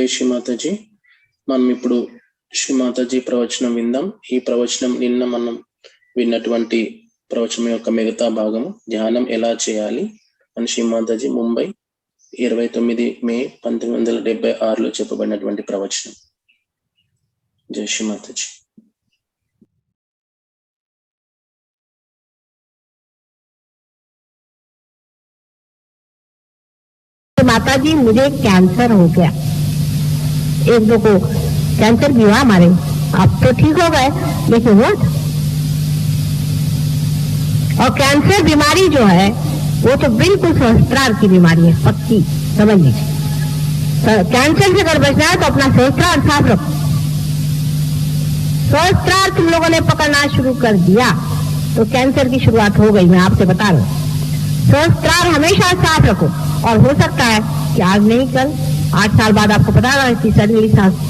జై శ్రీ మాతాజీ. మనం ఇప్పుడు శ్రీ మాతాజీ ప్రవచనం విందాం. ఈ ప్రవచనం నిన్న మనం విన్నటువంటి ప్రవచనం యొక్క మిగతా భాగము ధ్యానం ఎలా చేయాలి అని శ్రీ మాతాజీ ముంబై 29 మే 1976లో చెప్పబడినటువంటి ప్రవచనం. జై శ్రీ మాతాజీ. माता जी मुझे कैंसर हो गया, एक दो को कैंसर भी हुआ हमारे, अब तो ठीक हो गए लेकिन हुआ था। और कैंसर बीमारी जो है वो तो बिल्कुल सहस्त्रार की बीमारी है, पक्की समझ लीजिए। कैंसर से अगर बचना है तो अपना सहस्त्रार साफ रखो। सहस्त्रार तुम लोगों ने पकड़ना शुरू कर दिया तो कैंसर की शुरुआत हो गई। मैं आपसे बता रहा हूं, सहस्त्रार हमेशा साफ रखो। और हो सकता है कि आज नहीं कल 8 साल बाद आपको पता है कि सडनली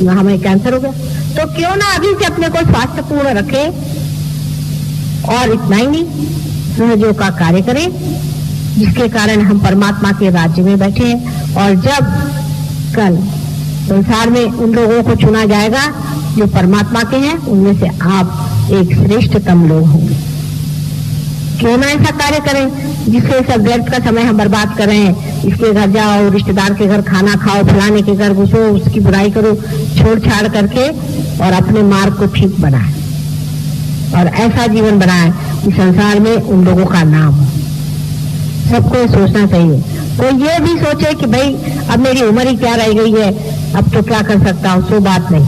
हमें कैंसर हो गया, तो क्यों ना अभी से अपने को स्वास्थ्यपूर्ण रखें। और इतना ही नहीं, सहयोग का कार्य करें जिसके कारण हम परमात्मा के राज्य में बैठे हैं। और जब कल संसार में उन लोगों को चुना जाएगा जो परमात्मा के हैं, उनमें से आप एक श्रेष्ठतम लोग होंगे। क्यों ना ऐसा कार्य करें जिससे सब व्यर्थ का समय हम बर्बाद कर रहे हैं। इसके घर जाओ, रिश्तेदार के घर खाना खाओ, फलाने के घर घुसो, उसकी बुराई करो, छोड़ छाड़ करके और अपने मार्ग को ठीक बनाए और ऐसा जीवन बनाए कि संसार में उन लोगों का नाम हो। सबको सोचना चाहिए। कोई ये भी सोचे कि भाई अब मेरी उम्र ही क्या रह गई है, अब तो क्या कर सकता हूँ, सो बात नहीं।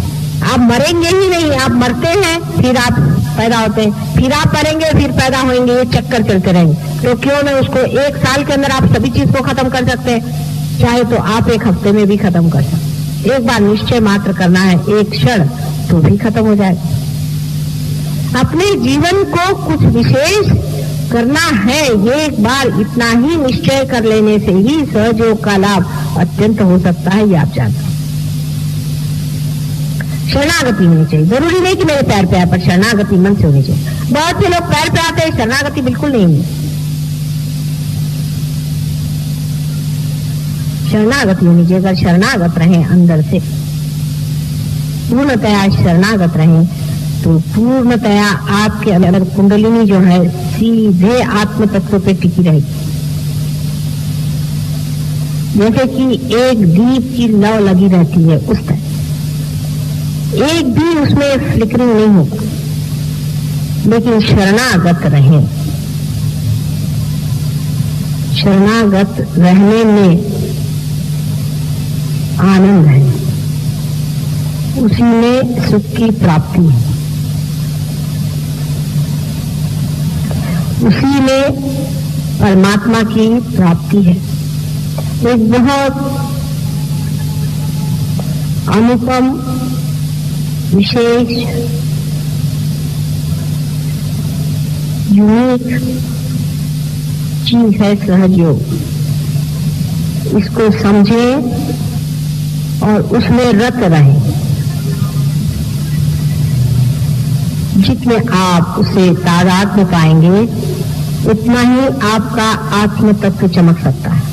आप मरेंगे ही नहीं, आप मरते हैं फिर आप पैदा होते हैं, फिर आप मरेंगे फिर पैदा होंगे, ये चक्कर चलते रहेंगे। तो क्यों ना उसको 1 साल के अंदर आप सभी चीज को खत्म कर सकते हैं, चाहे तो आप 1 हफ्ते में भी खत्म कर सकते। एक बार निश्चय मात्र करना है, एक क्षण तो भी खत्म हो जाएगा। अपने जीवन को कुछ विशेष करना है, ये एक बार इतना ही निश्चय कर लेने से ही सहयोग का लाभ अत्यंत हो सकता है, ये आप जानते हैं। शरणागति होनी चाहिए, जरूरी नहीं कि मेरे पैर पे आए, पर शरणागति मन से होनी चाहिए। बहुत से लोग पैर पे आते हैं, शरणागति बिल्कुल नहीं है। शरणागति होनी चाहिए। अगर शरणागत रहे अंदर से, पूर्णतया शरणागत रहे तो पूर्णतया आपके अंदर कुंडलिनी जो है सीधे आत्म तत्व पे टिकी रहेगी। जैसे कि एक दीप की लौ लगी रहती है उस तरह, एक भी उसमें फ्लिकरिंग नहीं होगा। लेकिन शरणागत रहे, शरणागत रहने में आनंद है, उसी में सुख की प्राप्ति है, उसी में परमात्मा की प्राप्ति है। एक बहुत अनुपम विशेष यूनिक चीज है सहयोग। इसको समझे और उसमें रत रहे। जितने आप उसे तादाद में पाएंगे उतना ही आपका आत्म तत्व चमक सकता है।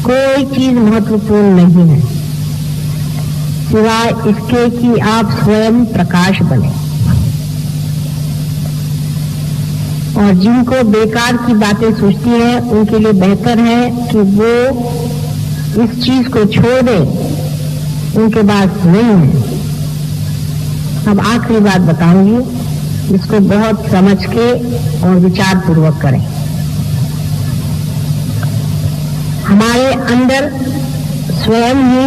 कोई चीज महत्वपूर्ण नहीं है सिवाय इसके कि आप स्वयं प्रकाश बने। और जिनको बेकार की बातें सोचती है उनके लिए बेहतर है कि वो इस चीज को छोड़ दें, उनके पास नहीं है। अब आखिरी बात बताऊंगी, इसको बहुत समझ के और विचार पूर्वक करें। हमारे अंदर स्वयं ही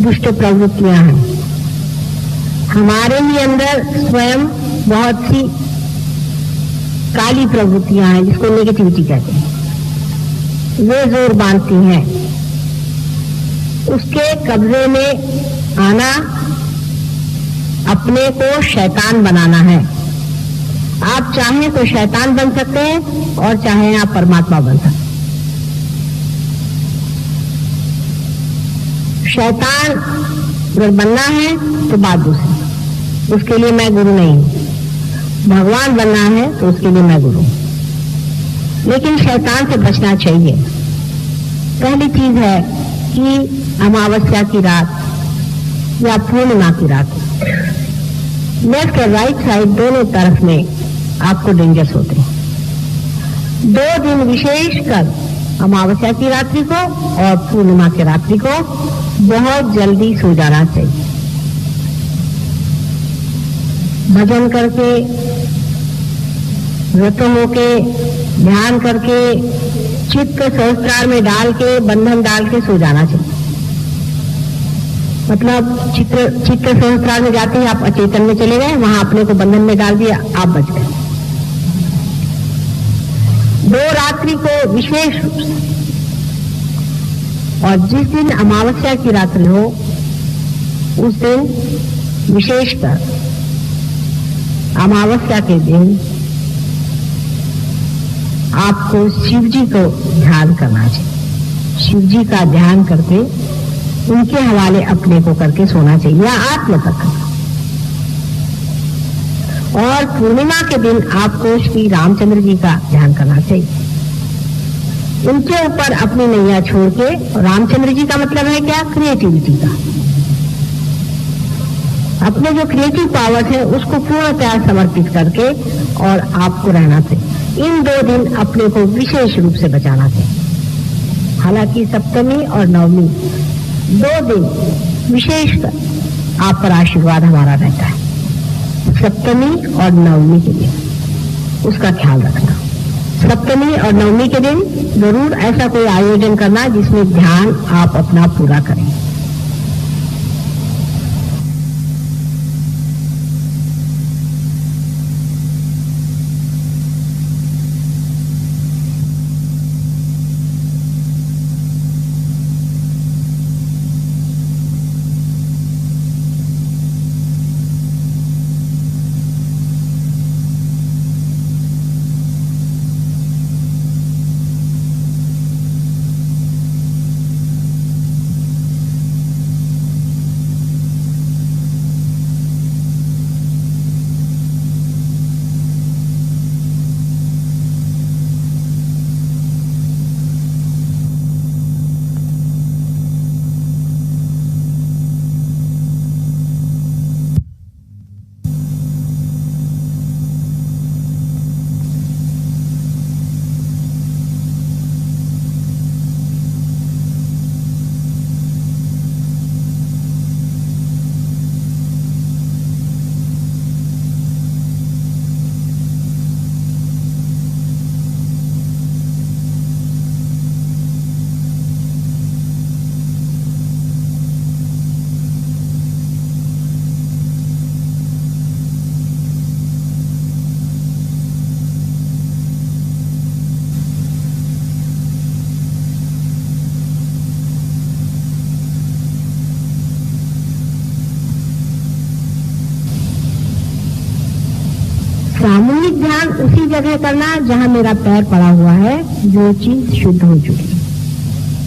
दुष्ट प्रवृत्तियां हैं, हमारे ही अंदर स्वयं बहुत सी काली प्रवृत्तियां हैं जिसको नेगेटिविटी कहते हैं। वे जोर बांधती हैं, उसके कब्जे में आना अपने को शैतान बनाना है। आप चाहें तो शैतान बन सकते हैं और चाहें आप परमात्मा बन सकते हैं। शैतान अगर बनना है तो बात दूसरी, उसके लिए मैं गुरु नहीं हूं। भगवान बनना है तो उसके लिए मैं गुरु। लेकिन शैतान से बचना चाहिए। पहली चीज है कि की अमावस्या की रात या पूर्णिमा की रात, लेफ्ट और राइट साइड दोनों तरफ में आपको डेंजर्स होते हैं। 2 दिन विशेषकर अमावस्या की रात्रि को और पूर्णिमा की रात्रि को बहुत जल्दी सो जाना चाहिए। भजन करके, व्रत होके, ध्यान करके, चित्त सहस्त्रार में डाल के, बंधन डाल के सो जाना चाहिए। मतलब चित्त सहस्त्रार में जाते ही आप अचेतन में चले गए, वहां अपने को बंधन में डाल दिया, आप बच गए। 2 रात्रि को विशेष रूप से, और जिस दिन अमावस्या की रात्रि हो उस दिन विशेषकर अमावस्या के दिन आपको शिव जी को ध्यान करना चाहिए। शिव जी का ध्यान करके उनके हवाले अपने को करके सोना चाहिए या आत्मतक। और पूर्णिमा के दिन आपको श्री रामचंद्र जी का ध्यान करना चाहिए। उनके ऊपर अपनी नैया छोड़ के, रामचंद्र जी का मतलब है क्या? क्रिएटिविटी का। अपने जो क्रिएटिव पावर्स है उसको पूर्णतया समर्पित करके और आपको रहना चाहिए। इन 2 दिन अपने को विशेष रूप से बचाना चाहिए। हालांकि सप्तमी और नवमी 2 दिन विशेषकर आप पर आशीर्वाद हमारा रहता है। सप्तमी और नवमी के दिन उसका ख्याल रखना। सप्तमी और नवमी के दिन जरूर ऐसा कोई आयोजन करना जिसमें ध्यान आप अपना पूरा करें। सामूहिक ध्यान उसी जगह करना जहां मेरा पैर पड़ा हुआ है, जो चीज शुद्ध हो चुकी है।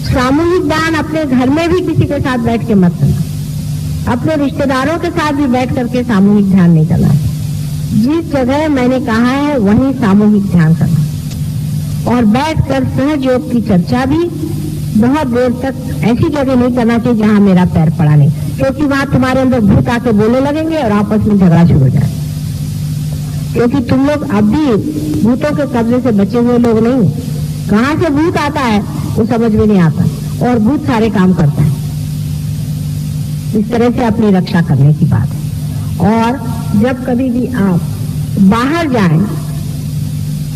सामूहिक ध्यान अपने घर में भी किसी के साथ बैठ के मत करना। अपने रिश्तेदारों के साथ भी बैठ करके सामूहिक ध्यान नहीं करना है। जिस जगह मैंने कहा है वहीं सामूहिक ध्यान करना। और बैठकर सहज योग की चर्चा भी बहुत देर तक ऐसी जगह नहीं करना चाहिए जहां मेरा पैर पड़ा नहीं, क्योंकि वहां तुम्हारे अंदर भूत आके बोलने लगेंगे और आपस में झगड़ा शुरू हो जाए। क्योंकि तुम लोग अब भी भूतों के कब्जे से बचे हुए लोग नहीं। कहां से भूत आता है वो समझ में नहीं आता, और भूत सारे काम करता है। इस तरह से अपनी रक्षा करने की बात है। और जब कभी भी आप बाहर जाएं,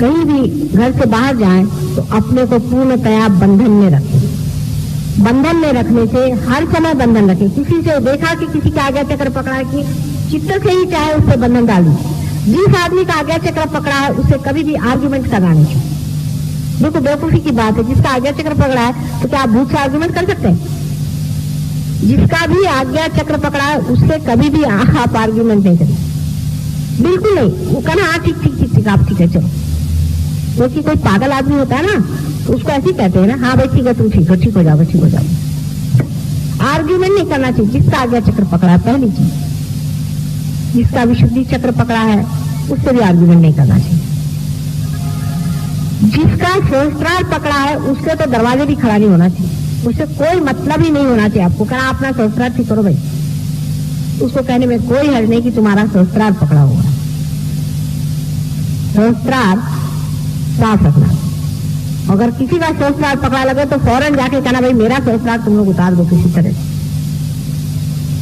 कहीं भी घर से बाहर जाएं, तो अपने को पूर्णतया बंधन में रखें। बंधन में रखने से हर समय बंधन रखें। किसी से देखा कि किसी का आज्ञा चक्र पकड़ा कि चित्त से ही चाहे उससे बंधन डाल दीजिए। जिस आदमी का आज्ञा चक्र पकड़ा है उससे कभी भी आर्ग्यूमेंट करना नहीं चाहिए। देखो बेवकूफी की बात है, जिसका आज्ञा चक्र पकड़ा है तो क्या आप भूत से आर्ग्यूमेंट कर सकते हैं? जिसका भी आज्ञा चक्र पकड़ा है उससे कभी भी आप आर्ग्यूमेंट नहीं करें, बिल्कुल नहीं। वो कहना हाँ ठीक ठीक ठीक ठीक आप ठीक है चलो। क्योंकि कोई पागल आदमी होता है ना, तो उसको ऐसे ही कहते हैं ना, हाँ भाई ठीक है तुम ठीक हो, ठीक हो जाओ, ठीक हो जाओ। आर्ग्यूमेंट नहीं करना चाहिए। जिसका आज्ञा चक्र पकड़ा है पहली चीज, जिसका विशुद्धि चक्र पकड़ा है उससे भी आर्ग्यूमेंट नहीं करना चाहिए। जिसका सहस्त्रार पकड़ा है उसके तो दरवाजे भी खड़ा नहीं होना चाहिए। उससे कोई मतलब ही नहीं होना चाहिए आपको। कहा अपना सहस्त्रार ठीक करो भाई, उसको कहने में कोई हर्ज नहीं कि तुम्हारा सहस्त्रार पकड़ा हुआ। सहस्त्रार साफ रखना। अगर किसी का सहस्त्रार पकड़ा लगे तो फौरन जाके कहना भाई मेरा सहस्त्रार तुम लोग उतार दो किसी तरह।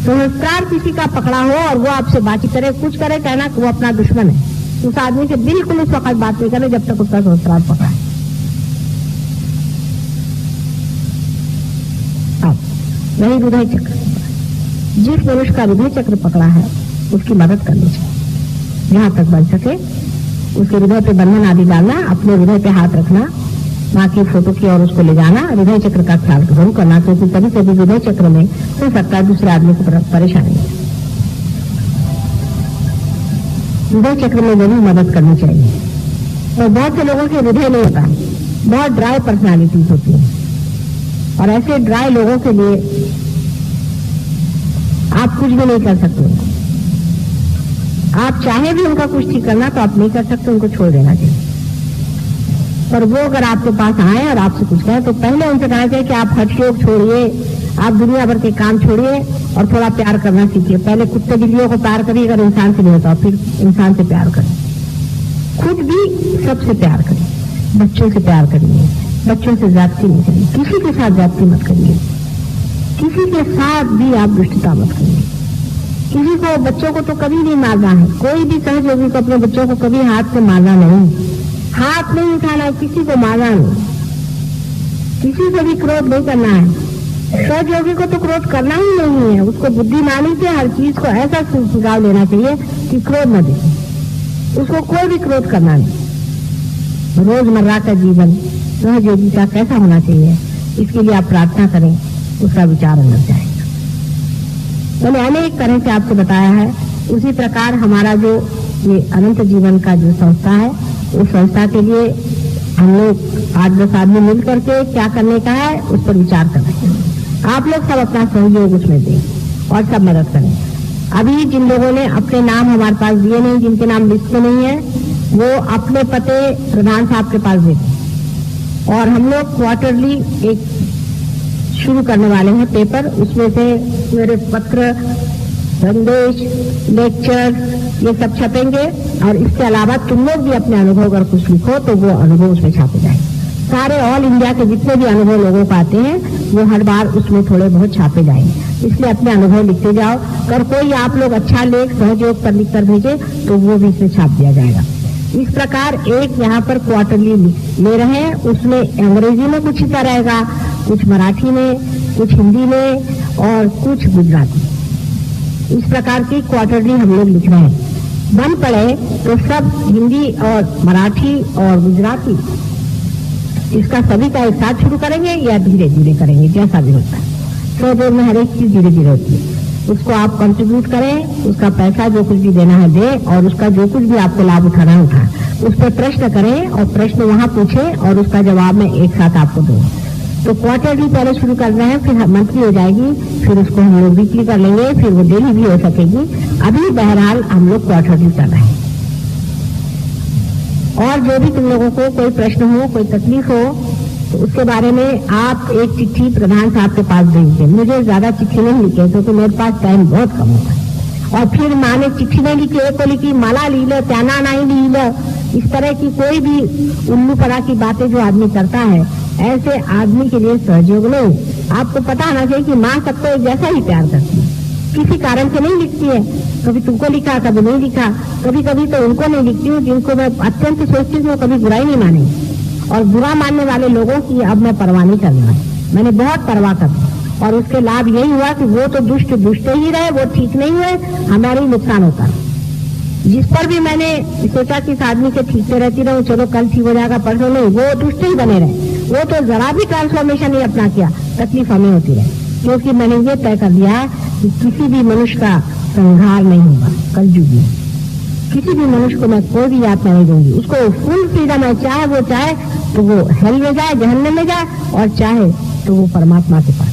सहस्त्रार किसी का पकड़ा हो और वो आपसे बातचीत करे, कुछ करे, कहना कि वो अपना दुश्मन है। उस आदमी से बिल्कुल उस वक्त बात नहीं करे जब तक उसका सहस्त्रार पकड़ा है। अब वही हृदय चक्र, जिस मनुष्य का हृदय चक्र पकड़ा है उसकी मदद करनी चाहिए जहां तक बन सके। उसके हृदय पे बंधन आदि डालना, अपने हृदय पे हाथ रखना, माँ की फोटो की और उसको ले जाना, हृदय चक्र का ख्याल जरूर करना, क्योंकि कभी कभी हृदय चक्र में हो सकता है दूसरे आदमी को परेशानी है। हृदय चक्र में जरूर मदद करनी चाहिए। और बहुत से लोगों के हृदय नहीं होता, बहुत ड्राई पर्सनालिटीज होती है, और ऐसे ड्राई लोगों के लिए आप कुछ भी नहीं कर सकते। आप चाहे भी उनका कुछ ठीक करना तो आप नहीं कर सकते, उनको छोड़ देना चाहिए। पर वो अगर आपके पास आए और आपसे कुछ कहें तो पहले उनसे कहना चाहिए कि आप हठयोग छोड़िए, आप दुनिया भर के काम छोड़िए और थोड़ा प्यार करना सीखिए। पहले कुत्ते बिल्लियों को प्यार करिए, अगर इंसान से नहीं होता फिर इंसान से प्यार करें। खुद भी सबसे प्यार करिए, बच्चों से प्यार करिए, बच्चों से ज्यादती नहीं करिए, किसी के साथ ज्यादती मत करिए, किसी के साथ भी आप दुष्टता मत करिए। किसी को, बच्चों को तो कभी नहीं मारना है, कोई भी सहयोगी को अपने बच्चों को कभी हाथ से मारना नहीं, हाथ नहीं उठाना, किसी को मारना नहीं, किसी से भी क्रोध नहीं करना है। सहयोगी को तो क्रोध करना ही नहीं है, उसको बुद्धिमानी से हर चीज को ऐसा सुझाव लेना चाहिए कि क्रोध न दिखे, उसको कोई भी क्रोध करना नहीं। रोजमर्रा का जीवन सहयोगी का कैसा होना चाहिए, इसके लिए आप प्रार्थना करें, उसका विचार अंदर जाएगा। मैंने अनेक तरह से आपको बताया है। उसी प्रकार हमारा जो ये अनंत जीवन का जो संस्था है, उस संस्था के लिए हम लोग 8-10 आदमी मिल करके क्या करने का है उस पर विचार कर रहे हैं। आप लोग सब अपना सहयोग उसमें दें और सब मदद करें। अभी जिन लोगों ने अपने नाम हमारे पास दिए नहीं, जिनके नाम लिस्ट में नहीं है, वो अपने पते प्रधान साहब के पास दे दें। और हम लोग क्वार्टरली एक शुरू करने वाले हैं पेपर, उसमें से मेरे पत्र, संदेश, लेक्चर ये सब छपेंगे। और इसके अलावा तुम लोग भी अपने अनुभव अगर कुछ लिखो तो वो अनुभव उसमें छापे जाएंगे। सारे ऑल इंडिया के जितने भी अनुभव लोगों को आते हैं वो हर बार उसमें थोड़े बहुत छापे जाएंगे। इसलिए अपने अनुभव लिखते जाओ। अगर कोई आप लोग अच्छा लेख सहयोग पर लिख कर भेजे तो वो भी इसमें छाप दिया जाएगा। इस प्रकार एक यहाँ पर क्वार्टरली ले रहे हैं, उसमें अंग्रेजी में कुछ हिस्सा रहेगा, कुछ मराठी में, कुछ हिंदी में और कुछ गुजराती। इस प्रकार की क्वार्टरली हम लोग लिख रहे हैं। बन पड़े तो सब हिंदी और मराठी और गुजराती, इसका सभी का एक साथ शुरू करेंगे या धीरे धीरे करेंगे, जैसा भी होता है। तो में हर एक चीज धीरे धीरे होती है। उसको आप कंट्रीब्यूट करें, उसका पैसा जो कुछ भी देना है दे, और उसका जो कुछ भी आपको लाभ उठाना है उठाए। उस पर प्रश्न करें और प्रश्न वहां पूछें और उसका जवाब मैं एक साथ आपको दूं। तो क्वार्टरली पहले शुरू कर रहे हैं, फिर मंथली हो जाएगी, फिर उसको हम लोग वीकली कर लेंगे, फिर वो डेली भी हो सकेगी। अभी बहरहाल हम लोग क्वार्टरली कर रहे हैं। और जो भी तुम लोगों को कोई प्रश्न हो, कोई तकलीफ हो, तो उसके बारे में आप एक चिट्ठी प्रधान साहब के पास भेजिए। मुझे ज्यादा चिट्ठी नहीं लिखे क्योंकि मेरे पास टाइम बहुत कम होता है। और फिर माँ ने चिट्ठी नहीं लिखी, एक को लिखी माला ली लो, त्याना नहीं ली लो, इस तरह की कोई भी उल्लू पड़ा की बातें जो आदमी करता है, ऐसे आदमी के लिए सहयोग नहीं। आपको पता होना चाहिए कि माँ सबको एक जैसा ही प्यार करती है, किसी कारण से नहीं लिखती है। कभी तुमको लिखा, कभी नहीं लिखा, कभी कभी तो उनको नहीं लिखती हूँ जिनको मैं अत्यंत सोचती हूँ कभी बुराई नहीं मानेंगे। और बुरा मानने वाले लोगों की अब मैं परवाह नहीं करने वाली, मैंने बहुत परवाह कर दी। और उसके लाभ यही हुआ कि वो तो दुष्ट ही रहे, वो ठीक नहीं हुए, हमारा ही नुकसान होता। जिस पर भी मैंने सोचा कि इस आदमी से ठीक से रहती रहूं, चलो कल ठीक हो जाएगा, परसों नहीं, वो दुष्ट ही बने रहे। वो तो जरा भी ट्रांसफॉर्मेशन नहीं अपना किया, तकलीफ हमें होती रहे। क्योंकि मैंने ये तय कर दिया है कि किसी भी मनुष्य का संहार नहीं होगा कलयुग में। किसी भी मनुष्य को मैं कोई भी यातना नहीं दूंगी। उसको फुल फ्रीडम है, चाहे वो चाहे तो वो हेल में जाए, जहन्नम में जाए, और चाहे तो वो परमात्मा के पास।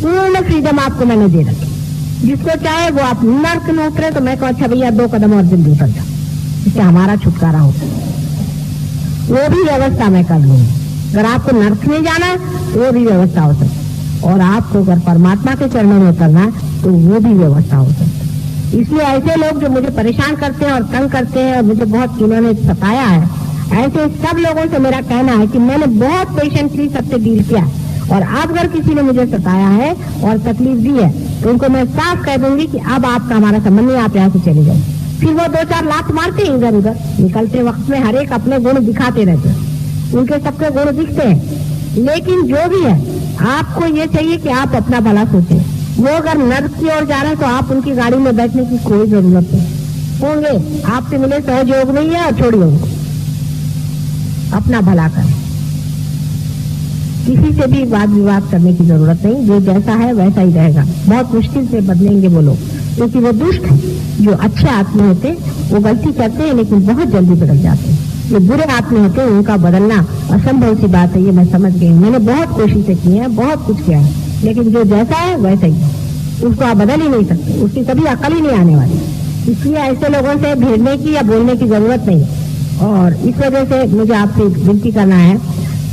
पूर्ण फ्रीडम आपको मैंने दे रखी। जिसको चाहे वो आप नर्क में उतरे तो मैं कहूँ अच्छा भैया 2 कदम और जल्दी उतर जाओ, इससे हमारा छुटकारा हो। वो भी व्यवस्था मैं कर लूंगी। अगर आपको नर्क में जाना है तो वो भी व्यवस्था हो सकती। और आपको अगर परमात्मा के चरणों में करना है तो वो भी व्यवस्था हो सकती है। इसलिए ऐसे लोग जो मुझे परेशान करते हैं और तंग करते हैं और मुझे बहुत इन्होंने सताया है, ऐसे सब लोगों से मेरा कहना है कि मैंने बहुत पेशेंटली सबसे डील किया है, और अब अगर किसी ने मुझे सताया है और तकलीफ दी है तो उनको मैं साफ कह दूंगी कि अब आपका हमारा संबंध नहीं, आप यहाँ से चले जाए। फिर वो 2-4 लात मारते हैं इधर उधर, निकलते वक्त में हर एक अपने गुण दिखाते रहते हैं, उनके सबके गुण दिखते हैं। लेकिन जो भी है, आपको ये चाहिए कि आप अपना भला सोचें। वो अगर नर्क की ओर जा रहे हैं तो आप उनकी गाड़ी में बैठने की कोई जरूरत नहीं। होंगे आपसे मिले सहयोग नहीं है, और छोड़िए उनको, अपना भला करें। किसी से भी वाद विवाद करने की जरूरत नहीं, जो जैसा है वैसा ही रहेगा। बहुत मुश्किल से बदलेंगे वो लोग, क्योंकि वो दुष्ट है। जो अच्छे आत्मा होते वो गलती करते हैं लेकिन बहुत जल्दी बदल जाते हैं। जो बुरे आत्मा होते हैं उनका बदलना असंभव सी बात है, ये मैं समझ गई। मैंने बहुत कोशिशें की हैं, बहुत कुछ किया है, लेकिन जो जैसा है वैसा ही है, उसको आप बदल ही नहीं सकते, उसकी कभी अकल ही नहीं आने वाली। इसलिए ऐसे लोगों से भिड़ने की या बोलने की जरूरत नहीं। और इस वजह से मुझे आपसे विनती करना है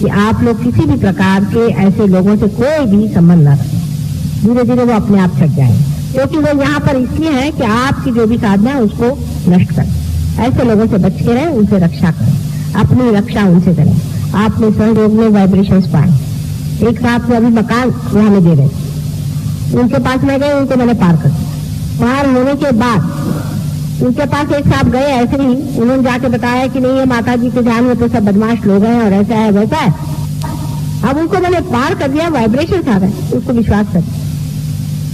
कि आप लोग किसी भी प्रकार के ऐसे लोगों से कोई भी संबंध न रखें। धीरे धीरे वो अपने आप छट जाएंगे, क्योंकि वो यहाँ पर इसलिए है कि आपकी जो भी साधना है उसको नष्ट करें। ऐसे लोगों से बच के रहें, उनसे रक्षा करें, अपनी रक्षा उनसे करें। आपने सहयोग में वाइब्रेशंस पाए, एक साथ में अभी मकान वो हमें दे रहे, उनके पास मैं गई, उनको मैंने पार कर दिया। पार होने के बाद उनके पास एक साहब गए, ऐसे ही उन्होंने जाके बताया कि नहीं, ये माता जी के ध्यान में तो सब बदमाश लोग हैं और ऐसा है वैसा है। अब उनको मैंने पार कर दिया, वाइब्रेशन आ गए, उसको विश्वास कर।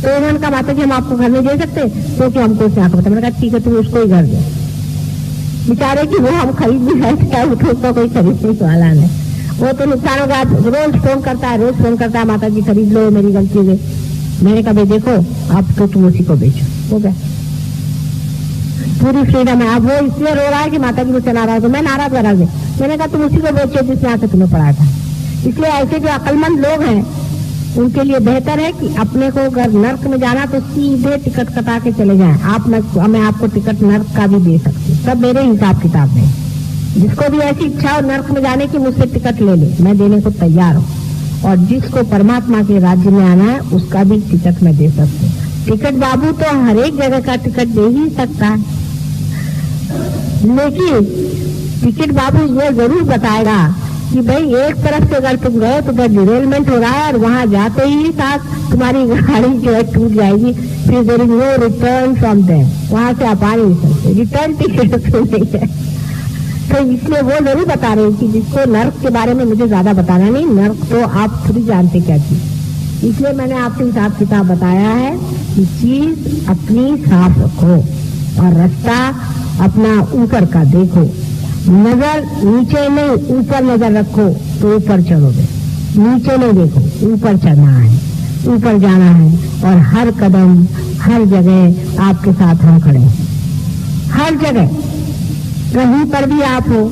तो उन्होंने कहा माता जी हम आपको घर नहीं दे सकते, क्योंकि हमको उसने आपको बताया। मैंने कहा ठीक है, तुम उसको ही घर दे। बेचारे कि वो हम खरीद भी सकते हैं, उसको कोई खरीदने वाला नहीं, वो तो नुकसान होगा। रोज फोन करता है, रोज फोन करता है, माता जी खरीद लो, मेरी गलती है। मैंने कहा भाई देखो, अब तो तुम उसी को बेचो, हो गया, पूरी फ्रीडम है। अब वो इसलिए रो रहा है कि माता जी मुझसे नाराज हो, मैं नाराज नाराज है। मैंने कहा तुम उसी को बेचो जिसने आके तुम्हें पढ़ाया था। इसलिए ऐसे जो अक्लमंद लोग हैं उनके लिए बेहतर है कि अपने को अगर नर्क में जाना तो सीधे टिकट कटा के चले जाएं। मैं आपको टिकट नर्क का भी दे सकती हूँ, सब मेरे हिसाब किताब में। जिसको भी ऐसी इच्छा हो नर्क में जाने की, मुझसे टिकट ले ले, मैं देने को तैयार हूँ। और जिसको परमात्मा के राज्य में आना है उसका भी टिकट मैं दे सकती हूँ। टिकट बाबू तो हर एक जगह का टिकट दे ही सकता है, लेकिन टिकट बाबू ये जरूर बताएगा कि भाई एक तरफ से अगर तुम गए तो डिरेलमेंट हो रहा है और वहां जाते ही साथ तुम्हारी गाड़ी जो है टूट जाएगी, फिर there is no return from there, वहां से आप आ नहीं सकते, रिटर्न टिकट तो नहीं है। तो इसलिए वो जरूर बता रहे हैं कि जिसको नर्क के बारे में मुझे ज्यादा बताना नहीं, नर्क तो आप खुद ही जानते क्या चीज। इसलिए मैंने आपको हिसाब किताब बताया है कि चीज अपनी साफ रखो और रास्ता अपना ऊपर का देखो। नजर नीचे नहीं ऊपर नजर रखो तो ऊपर चढ़ोगे, नीचे नहीं देखो, ऊपर चढ़ना है, ऊपर जाना है। और हर कदम हर जगह आपके साथ हम खड़े हैं, हर जगह, कहीं पर भी आप हो,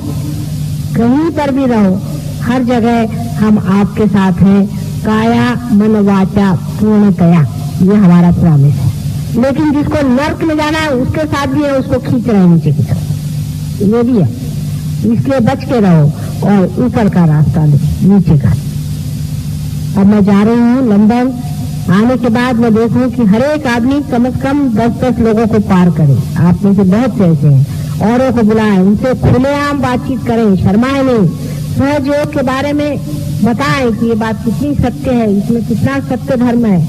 कहीं पर भी रहो, हर जगह हम आपके साथ हैं। काया मन वाचा पूर्णतया, ये हमारा प्रॉमिस है। लेकिन जिसको नर्क में जाना है उसके साथ भी है, उसको खींच रहे हैं नीचे की तरफ, ये भी है। इसलिए बच के रहो और ऊपर का रास्ता लो, नीचे का। अब मैं जा रही हूँ लंदन, आने के बाद मैं देखूं कि हर एक आदमी कम से कम 10-10 लोगों को पार करे। आप में से बहुत से ऐसे हैं, औरों को बुलाएं, उनसे खुलेआम बातचीत करें, शर्माएं नहीं। सहयोग के बारे में बताएं कि ये बात कितनी सत्य है, इसमें कितना सत्य धर्म है,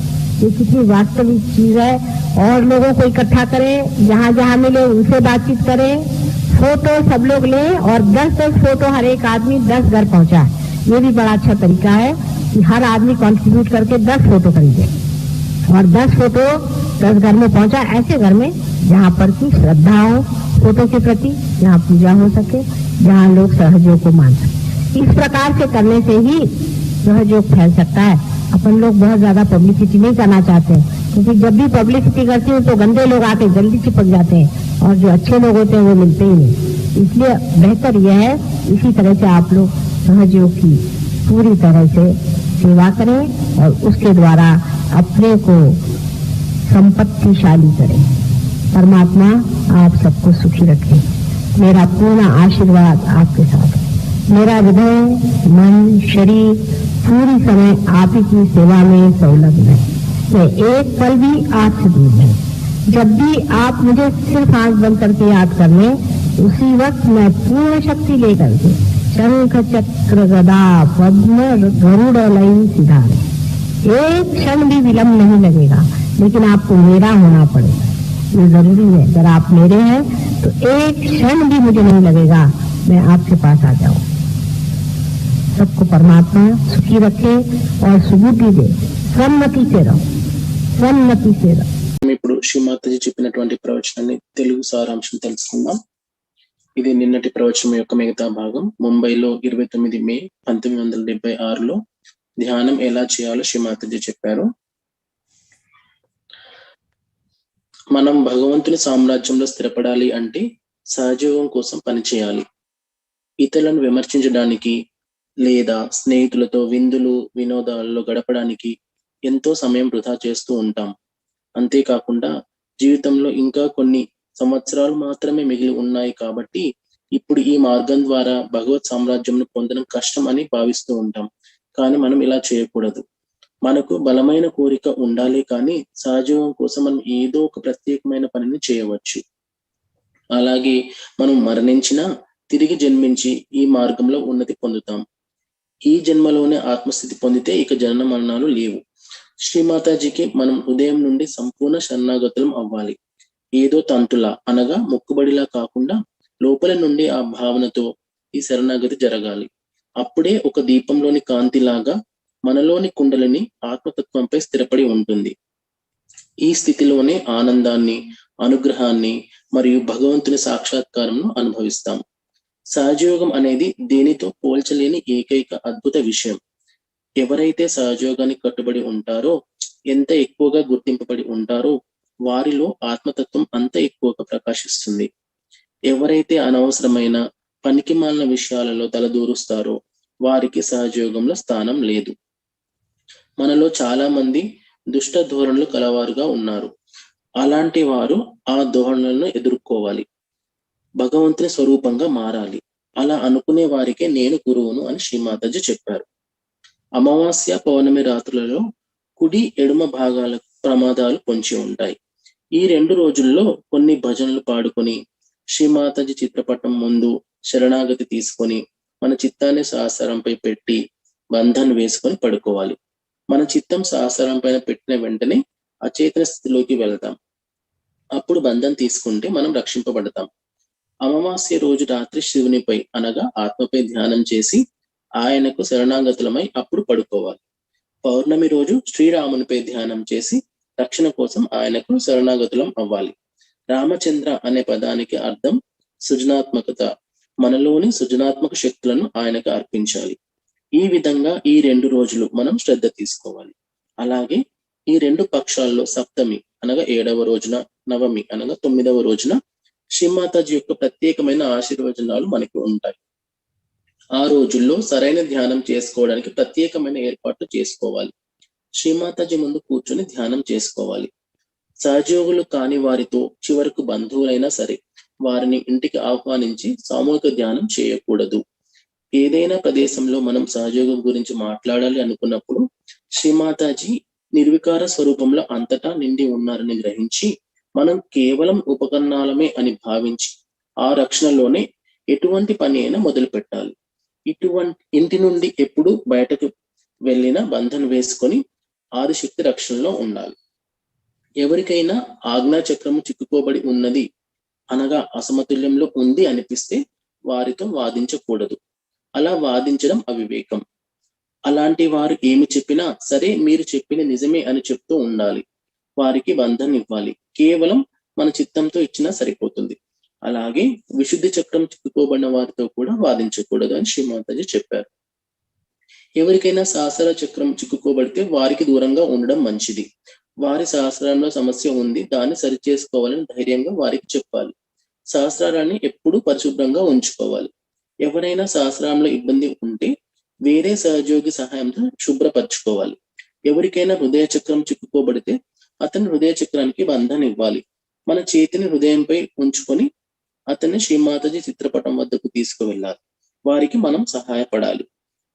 ये कितनी वास्तविक चीज है। और लोगों को इकट्ठा करें, जहाँ जहाँ मिले उनसे बातचीत करें। फोटो सब लोग लें और 10-10 फोटो हर एक आदमी 10 घर पहुंचाए। ये भी बड़ा अच्छा तरीका है कि हर आदमी कंट्रीब्यूट करके 10 फोटो खरीदे और 10 फोटो 10 घर में पहुंचा, ऐसे घर में जहाँ पर की श्रद्धा हो फोटो के प्रति, जहाँ पूजा हो सके, जहाँ लोग सहयोग को मान सके। इस प्रकार से करने से ही सहयोग फैल सकता है। अपन लोग बहुत ज्यादा पब्लिसिटी नहीं करना चाहते हैं, क्योंकि जब भी पब्लिसिटी करते हैं तो गंदे लोग आके जल्दी चिपक जाते हैं और जो अच्छे लोग होते हैं वो मिलते ही नहीं। इसलिए बेहतर यह है इसी तरह से आप लोग सहयोग की पूरी तरह से सेवा करें और उसके द्वारा अपने को संपत्तिशाली करें। परमात्मा आप सबको सुखी रखे। मेरा पूर्ण आशीर्वाद आपके साथ है। मेरा हृदय, मन, शरीर पूरी समय आप ही की सेवा में संलग्न है। मैं एक पल भी आपसे दूर नहीं। जब भी आप मुझे सिर्फ आंख बंद करके याद कर लें, उसी वक्त मैं पूर्ण शक्ति लेकर के शंख चक्र गदा पद्म गरुड़ लई सिधारे। एक क्षण भी विलंब नहीं लगेगा, लेकिन आपको मेरा होना पड़ेगा। ये जरूरी है। अगर आप मेरे हैं तो एक क्षण भी मुझे नहीं लगेगा, मैं आपके पास आ जाऊं। सबको परमात्मा सुखी रखे और सुबुद्धि दे। सन्मति से रहो, सन्मति से रहो। ఇప్పుడు శ్రీమాతాజీ చెప్పినటువంటి ప్రవచనాన్ని తెలుగు సారాంశం తెలుసుకుందాం. ఇది నిన్నటి ప్రవచనం యొక్క మిగతా భాగం. ముంబైలో 29 మే 1976లో ధ్యానం ఎలా చేయాలో శ్రీమాతాజీ చెప్పారు. మనం భగవంతుని సామ్రాజ్యంలో స్థిరపడాలి అంటే సహజయోగం కోసం పనిచేయాలి. ఇతరులను విమర్శించడానికి లేదా స్నేహితులతో విందులు వినోదాలలో గడపడానికి ఎంతో సమయం వృధా చేస్తూ ఉంటాం. అంతేకాకుండా జీవితంలో ఇంకా కొన్ని సంవత్సరాలు మాత్రమే మిగిలి ఉన్నాయి కాబట్టి ఇప్పుడు ఈ మార్గం ద్వారా భగవత్ సామ్రాజ్యంను పొందడం కష్టం అని భావిస్తూ ఉంటాం. కానీ మనం ఇలా చేయకూడదు. మనకు బలమైన కోరిక ఉండాలి, కానీ సహజయోగం కోసం మనం ఏదో ఒక ప్రత్యేకమైన పనిని చేయవచ్చు. అలాగే మనం మరణించినా తిరిగి జన్మించి ఈ మార్గంలో ఉన్నతి పొందుతాం. ఈ జన్మలోనే ఆత్మస్థితి పొందితే ఇక జనన మరణాలు లేవు. శ్రీమాతాజీకి మనం ఉదయం నుండి సంపూర్ణ శరణాగతులం అవ్వాలి. ఏదో తంతులా అనగా మొక్కుబడిలా కాకుండా లోపల నుండి ఆ భావనతో ఈ శరణాగతి జరగాలి. అప్పుడే ఒక దీపంలోని కాంతిలాగా మనలోని కుండలిని ఆత్మతత్వంపై స్థిరపడి ఉంటుంది. ఈ స్థితిలోనే ఆనందాన్ని, అనుగ్రహాన్ని మరియు భగవంతుని సాక్షాత్కారంను అనుభవిస్తాం. సహజయోగం అనేది దేనితో పోల్చలేని ఏకైక అద్భుత విషయం. ఎవరైతే సహజయోగానికి కట్టుబడి ఉంటారో, ఎంత ఎక్కువగా గుర్తింపబడి ఉంటారో, వారిలో ఆత్మతత్వం అంత ఎక్కువగా ప్రకాశిస్తుంది. ఎవరైతే అనవసరమైన పనికిమాలిన విషయాలలో తలదూరుస్తారో వారికి సహజయోగంలో స్థానం లేదు. మనలో చాలా మంది దుష్ట ధోరణులు కలవారుగా ఉన్నారు. అలాంటి వారు ఆ ధోరణులను ఎదుర్కోవాలి, భగవంతుని స్వరూపంగా మారాలి. అలా అనుకునే వారికే నేను గురువును అని శ్రీమాతాజీ చెప్పారు. అమావాస్య పౌర్ణమి రాత్రులలో కుడి ఎడమ భాగాల ప్రమాదాలు పొంచి ఉంటాయి. ఈ 2 రోజుల్లో కొన్ని భజనలు పాడుకొని శ్రీమాతాజీ చిత్రపటం ముందు శరణాగతి తీసుకొని మన చిత్తాన్ని సహస్రంపై పెట్టి బంధన్ వేసుకొని పడుకోవాలి. మన చిత్తం సహస్రం పైన పెట్టిన వెంటనే అచేతన స్థితిలోకి వెళ్తాం. అప్పుడు బంధం తీసుకుంటే మనం రక్షింపబడతాం. అమావాస్య రోజు రాత్రి శివునిపై అనగా ఆత్మపై ధ్యానం చేసి ఆయనకు శరణాగతులమై అప్పుడు పడుకోవాలి. పౌర్ణమి రోజు శ్రీరామునిపై ధ్యానం చేసి రక్షణ కోసం ఆయనకు శరణాగతులం అవ్వాలి. రామచంద్ర అనే పదానికి అర్థం సృజనాత్మకత. మనలోని సృజనాత్మక శక్తులను ఆయనకు అర్పించాలి. ఈ విధంగా ఈ 2 రోజులు మనం శ్రద్ధ తీసుకోవాలి. అలాగే ఈ 2 పక్షాల్లో సప్తమి అనగా 7వ రోజున, నవమి అనగా 9వ రోజున శ్రీమాతాజీ యొక్క ప్రత్యేకమైన ఆశీర్వచనాలు మనకి ఉంటాయి. ఆ రోజుల్లో సరైన ధ్యానం చేసుకోవడానికి ప్రత్యేకమైన ఏర్పాట్లు చేసుకోవాలి. శ్రీమాతాజీ ముందు కూర్చొని ధ్యానం చేసుకోవాలి. సహజయోగులు కాని వారితో, చివరకు బంధువులైనా సరే, వారిని ఇంటికి ఆహ్వానించి సామూహిక ధ్యానం చేయకూడదు. ఏదైనా ప్రదేశంలో మనం సహజయోగం గురించి మాట్లాడాలి అనుకున్నప్పుడు శ్రీమాతాజీ నిర్వికార స్వరూపంలో అంతటా నిండి ఉన్నారని గ్రహించి మనం కేవలం ఉపకరణాలమే అని భావించి ఆ రక్షణలోనే ఎటువంటి పని అయినా మొదలు పెట్టాలి. ఇంటి నుండి ఎప్పుడు బయటకు వెళ్ళిన బంధన వేసుకొని ఆదిశక్తి రక్షణలో ఉండాలి. ఎవరికైనా ఆజ్ఞా చక్రము చిక్కుకోబడి ఉన్నది అనగా అసమతుల్యంలో ఉంది అనిపిస్తే వారితో వాదించకూడదు. అలా వాదించడం అవివేకం. అలాంటి వారు ఏమి చెప్పినా సరే మీరు చెప్పిన నిజమే అని చెప్తూ ఉండాలి. వారికి బంధం ఇవ్వాలి. కేవలం మన చిత్తంతో ఇచ్చినా సరిపోతుంది. అలాగే విశుద్ధి చక్రం చిక్కుకోబడిన వారితో కూడా వాదించకూడదు అని శ్రీమాతాజీ చెప్పారు. ఎవరికైనా సహస్ర చక్రం చిక్కుకోబడితే వారికి దూరంగా ఉండడం మంచిది. వారి సహస్రంలో సమస్య ఉంది, దాన్ని సరిచేసుకోవాలని ధైర్యంగా వారికి చెప్పాలి. సహస్రాన్ని ఎప్పుడూ పరిశుభ్రంగా ఉంచుకోవాలి. ఎవరైనా సహస్రంలో ఇబ్బంది ఉంటే వేరే సహజయోగి సహాయంతో శుభ్రపరచుకోవాలి. ఎవరికైనా హృదయ చక్రం చిక్కుకోబడితే అతని హృదయ చక్రానికి బంధన ఇవ్వాలి. మన చేతిని హృదయంపై ఉంచుకొని అతన్ని శ్రీమాతాజీ చిత్రపటం వద్దకు తీసుకువెళ్ళాలి. వారికి మనం సహాయపడాలి.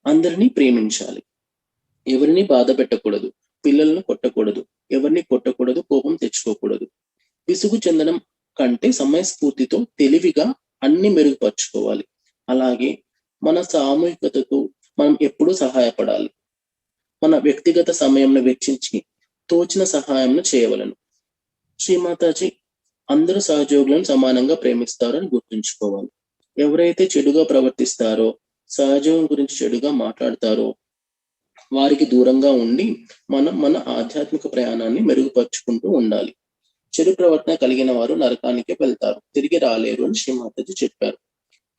అందరినీ ప్రేమించాలి. ఎవరిని బాధ పెట్టకూడదు, పిల్లలను కొట్టకూడదు, ఎవరిని కొట్టకూడదు, కోపం తెచ్చుకోకూడదు. విసుగు చెందడం కంటే సమయస్ఫూర్తితో తెలివిగా అన్ని మెరుగుపరుచుకోవాలి. అలాగే మన సామూహికతకు మనం ఎప్పుడూ సహాయపడాలి. మన వ్యక్తిగత సమయంను వెచ్చించి తోచిన సహాయంను చేయవలను. శ్రీమాతాజీ అందరూ సహజోగులను సమానంగా ప్రేమిస్తారు అని గుర్తుంచుకోవాలి. ఎవరైతే చెడుగా ప్రవర్తిస్తారో, సహజోగం గురించి చెడుగా మాట్లాడతారో వారికి దూరంగా ఉండి మనం మన ఆధ్యాత్మిక ప్రయాణాన్ని మెరుగుపరుచుకుంటూ ఉండాలి. చెడు ప్రవర్తన కలిగిన వారు నరకానికే వెళ్తారు, తిరిగి రాలేరు అని శ్రీమాతాజీ చెప్పారు.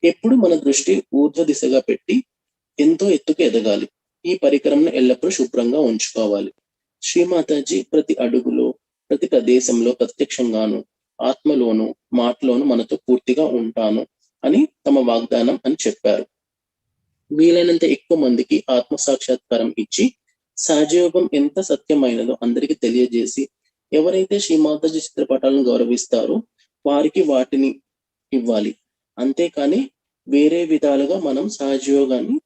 ఎప్పుడు మన దృష్టి ఊర్ధ్వ దిశగా పెట్టి ఎంతో ఎత్తుకు ఎదగాలి. ఈ పరికరంను ఎల్లప్పుడూ శుభ్రంగా ఉంచుకోవాలి. శ్రీమాతాజీ ప్రతి అడుగులో, ప్రతి ప్రదేశంలో ప్రత్యక్షంగాను, ఆత్మలోను, మాటలోను మనతో పూర్తిగా ఉంటాను అని తమ వాగ్దానం అని చెప్పారు. వీలైనంత ఎక్కువ మందికి ఆత్మ సాక్షాత్కారం ఇచ్చి సహజయోగం ఎంత సత్యమైనదో అందరికీ తెలియజేసి, ఎవరైతే శ్రీమాతాజీ చిత్రపటాలను గౌరవిస్తారో వారికి వాటిని ఇవ్వాలి. అంతేకాని వేరే విధాలుగా మనం సహజయోగాన్ని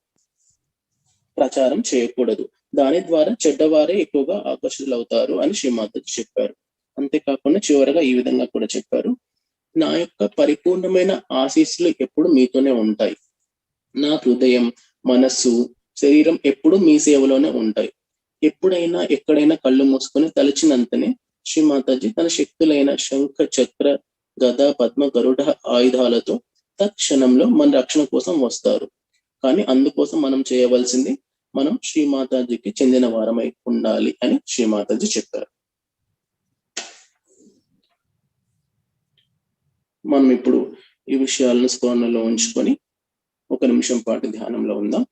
ప్రచారం చేయకూడదు. దాని ద్వారా చెడ్డవారే ఎక్కువగా ఆకర్షితులవుతారు అని శ్రీమాతాజీ చెప్పారు. అంతేకాకుండా చివరగా ఈ విధంగా కూడా చెప్పారు, నా యొక్క పరిపూర్ణమైన ఆశీస్సులు ఎప్పుడు మీతోనే ఉంటాయి. నా హృదయం, మనస్సు, శరీరం ఎప్పుడు మీ సేవలోనే ఉంటాయి. ఎప్పుడైనా ఎక్కడైనా కళ్ళు మూసుకొని తలచినంతనే శ్రీమాతాజీ తన శక్తులైన శంఖ, చక్ర, గద, పద్మ, గరుడ ఆయుధాలతో తక్షణంలో మన రక్షణ కోసం వస్తారు. కానీ అందుకోసం మనం చేయవలసింది మనం శ్రీమాతాజీకి చెందిన వారమై ఉండాలి అని శ్రీమాతాజీ చెప్పారు. మనం ఇప్పుడు ఈ విషయాలను స్మరణలో ఉంచుకొని 1 నిమిషం పాటు ధ్యానంలో ఉందాం.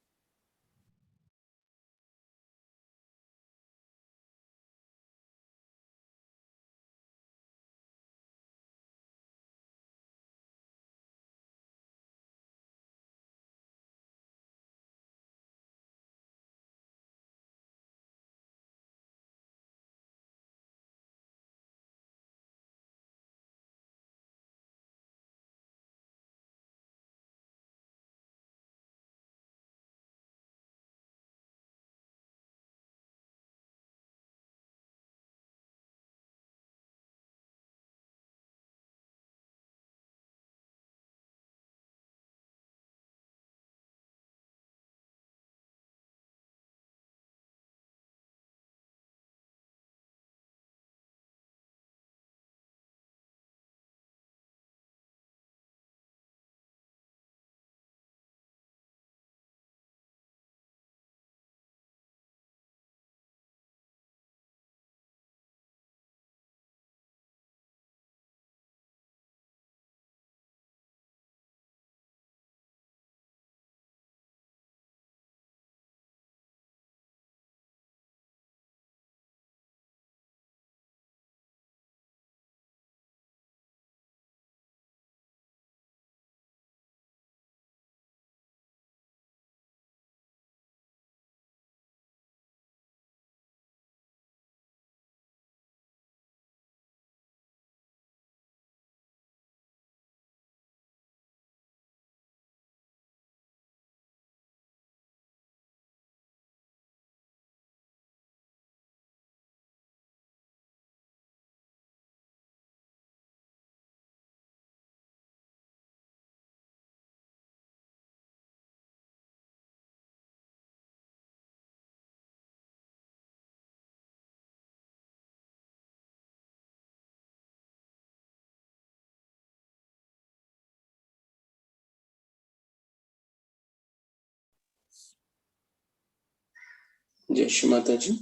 జై శ్రీమాతాజీ.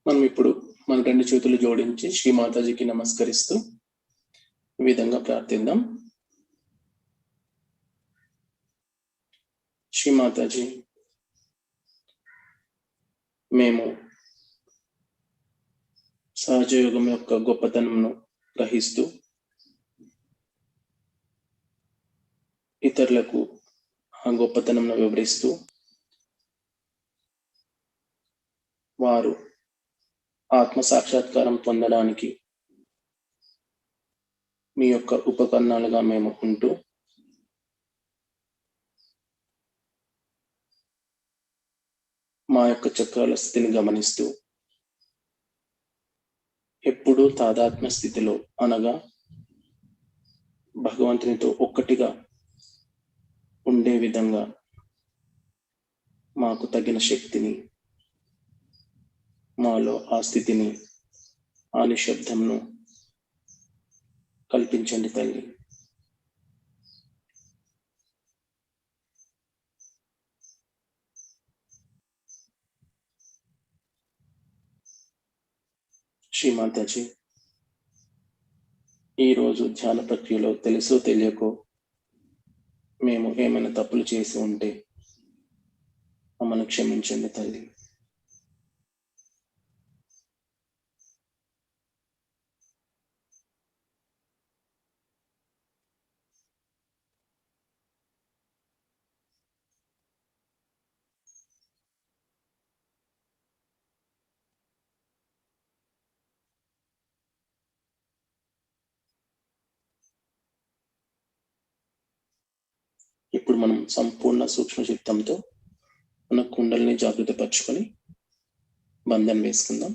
మనం ఇప్పుడు మన 2 చేతులు జోడించి శ్రీమాతాజీకి నమస్కరిస్తూ ఈ విధంగా ప్రార్థిద్దాం. శ్రీమాతాజీ, మేము సహజయోగం యొక్క గొప్పతనంను గ్రహిస్తూ ఇతరులకు ఆ గొప్పతనంను వివరిస్తూ వారు ఆత్మ సాక్షాత్కారం పొందడానికి మీ యొక్క ఉపకరణాలుగా మేము ఉంటూ మా యొక్క చక్రాల స్థితిని గమనిస్తూ ఎప్పుడూ తాదాత్మ్య స్థితిలో, అనగా భగవంతునితో ఒక్కటిగా ఉండే విధంగా మాకు తగిన శక్తిని, మాలో ఆ స్థితిని, ఆ నిశ్శబ్దంను కల్పించండి తల్లి. శ్రీమాతాజీ, ఈరోజు ధ్యాన ప్రక్రియలో తెలుసో తెలియకో మేము ఏమైనా తప్పులు చేసి ఉంటే మమ్మల్ని క్షమించండి తల్లి. ఇప్పుడు మనం సంపూర్ణ సూక్ష్మ చిత్తంతో మన కుండల్ని జాగృత పరుచుకొని బంధం వేసుకుందాం.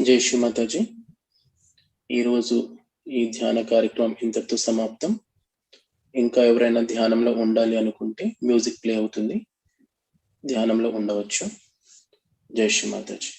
జై శ్రీమాతాజీ. ఈరోజు ఈ ధ్యాన కార్యక్రమం ఇంతటితో సమాప్తం. ఇంకా ఎవరైనా ధ్యానంలో ఉండాలి అనుకుంటే మ్యూజిక్ ప్లే అవుతుంది, ధ్యానంలో ఉండవచ్చు. జై శ్రీమాతాజీ.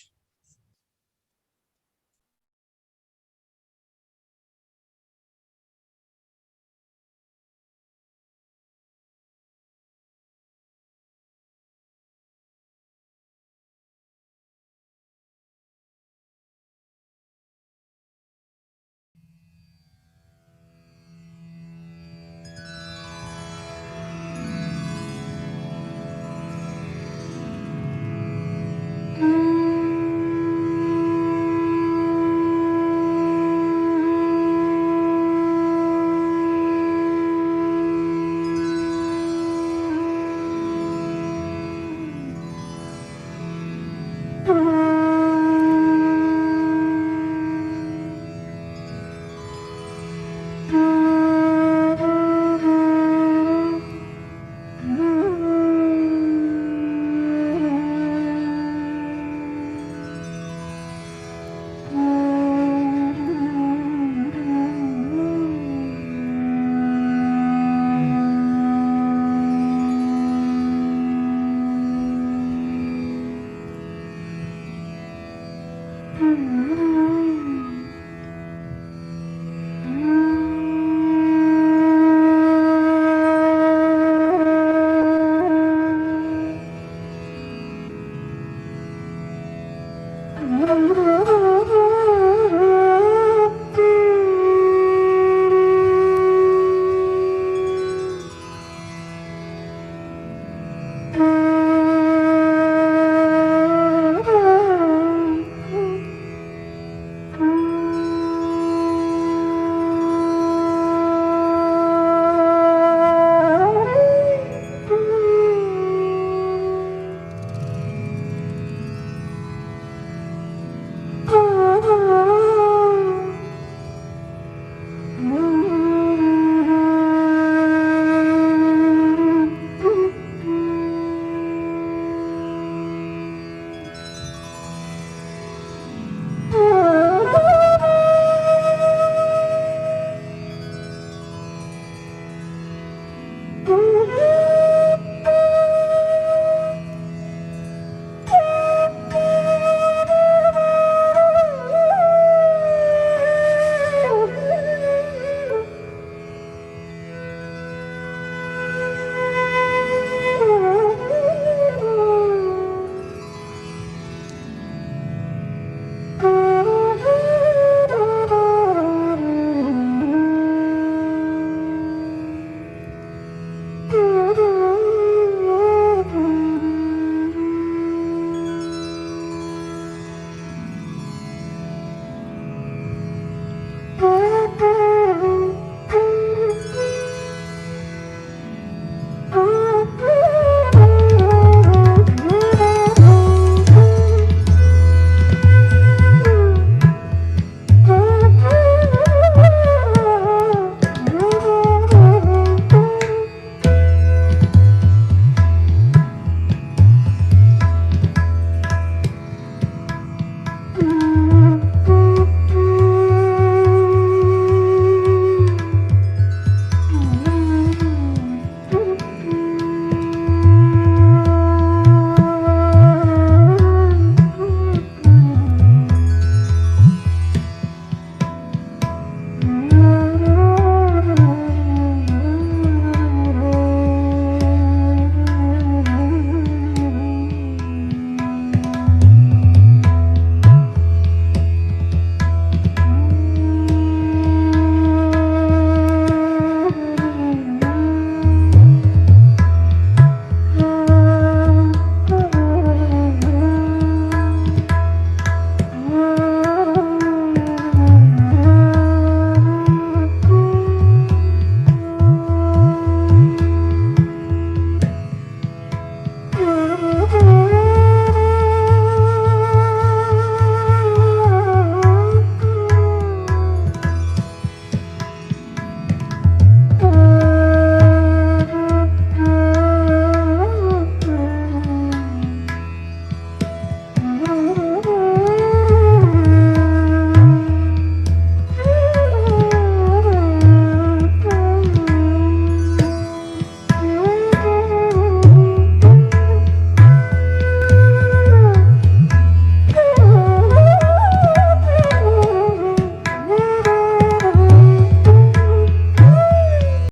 को